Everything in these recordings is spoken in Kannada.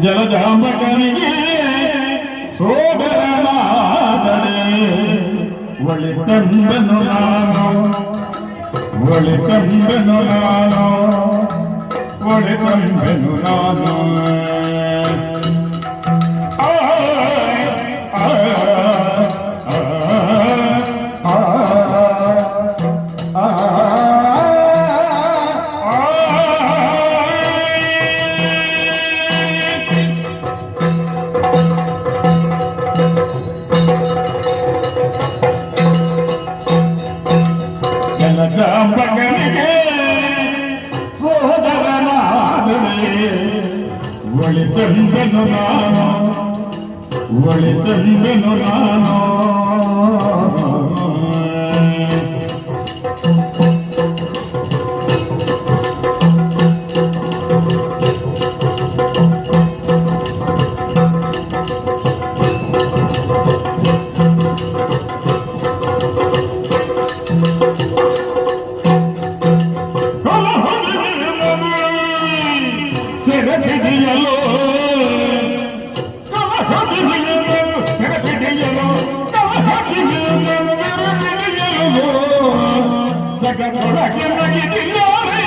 ಜಲಜಾಂಬಕನಿಗೆ ಸೋದರನಾದರೆ ಒಳಿತಂಬನು ನಾನು ಒಳಿತಂಬನು ನಾನು ಒಳಿತಂಬನು ನಾನು ಜಲಜಾಂಬಕನಿಗೆ ಸೋದರನಾದರೆ ಒಳಿತಂಬನು ನಾನು ಒಳಿತಂಬನು ನಾನು ಸೆರಗಿಡಿಯಲು ಜಗತ್ತೊಳಗೆ ನಗಿದಿದ್ದಾರೆ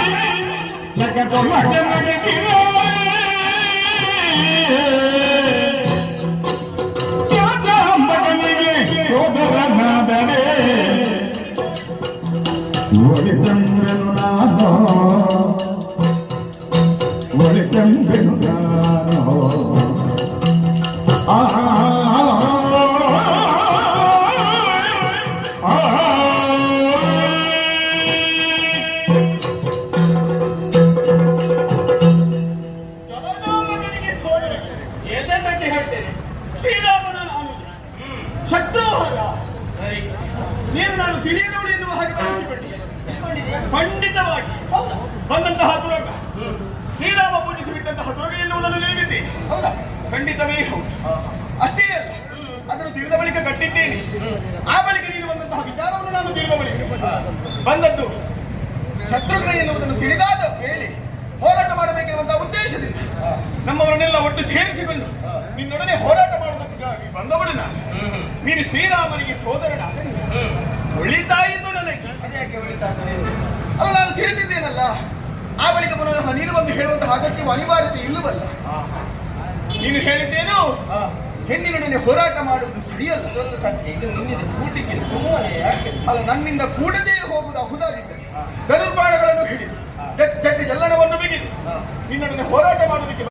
ಜಗತ್ತೊಳಗೆ ನಗಿದಿದ್ದಾರೆ ಜಲಜಾಂಬಕನಿಗೆ ಸೋದರನಾದರೆ ಒಳಿತಂಬನು ನಾನು ಒಳಿತಂಬನು ನಾನು ಶ್ರೀರಾಮನ ನಾನು ಶತ್ರುಹರ ನೀನು ನಾನು ತಿಳಿಯದವಳು ಎನ್ನುವ ಹಾಗೆ ಖಂಡಿತವಾಗಿ ಬಂದಂತಹ ತುರಗ ಶ್ರೀರಾಮ ಪೂಜಿಸಿ ಬಿಟ್ಟಂತಹ ತುರಗ ಎನ್ನುವುದನ್ನು ತಿಳಿದಿದ್ದೇನೆ ಖಂಡಿತವೇ ಹೌದು ಅಷ್ಟೇ ಅಲ್ಲ ಅದನ್ನು ತಿಳಿದ ಬಳಿಕ ಕಟ್ಟಿದ್ದೇನೆ ಆ ಬಳಿಕ ನೀನು ಬಂದಂತಹ ವಿಚಾರವನ್ನು ನಾನು ತಿಳಿದ ಬಳಿಕ ಬಂದದ್ದು ಶತ್ರುಘ್ನ ಎನ್ನುವುದನ್ನು ತಿಳಿದಾದ ಹೇಳಿ ಹೋರಾಟ ಮಾಡಬೇಕೆನ್ನುವಂತಹ ಉದ್ದೇಶದಿಂದ ನಮ್ಮವರನ್ನೆಲ್ಲ ಒಟ್ಟು ಸೇರಿಸಿಕೊಂಡು ನಿನ್ನೊಡನೆ ಹೋರಾಟ ಮಾಡುವುದಕ್ಕಾಗಿ ಬಂದವಳು ನಾನು ನೀನು ಶ್ರೀರಾಮನಿಗೆ ಸೋದರನಾದ ಒಳಿತಾಯಿತು ನನಗೆ ಅಲ್ಲ ನಾನು ತಿಳಿದಿದ್ದೇನಲ್ಲ ಆ ಬಳಿಕ ಪುನಃ ನೀನು ಬಂದು ಹೇಳುವಂತಹ ಅಗತ್ಯವು ಅನಿವಾರ್ಯತೆ ಇಲ್ಲವಲ್ಲ ನೀನು ಹೇಳಿದ್ದೇನು ಹೆಣ್ಣಿನೊಡನೆ ಹೋರಾಟ ಮಾಡುವುದು ಸರಿಯಲ್ಲ ಅಲ್ಲ ನನ್ನಿಂದ ಕೂಡದೇ ಹೋಗುವುದು ಅಹುದಾಗಿದ್ದರೆ ಧನುರ್ಬಾಣಗಳನ್ನು ಹಿಡಿದು ಜಟ್ಟಿ ಜಲ್ಲಣವನ್ನು ಬಿಗಿದು ನಿನ್ನೊಡನೆ ಹೋರಾಟ ಮಾಡುವುದಕ್ಕೆ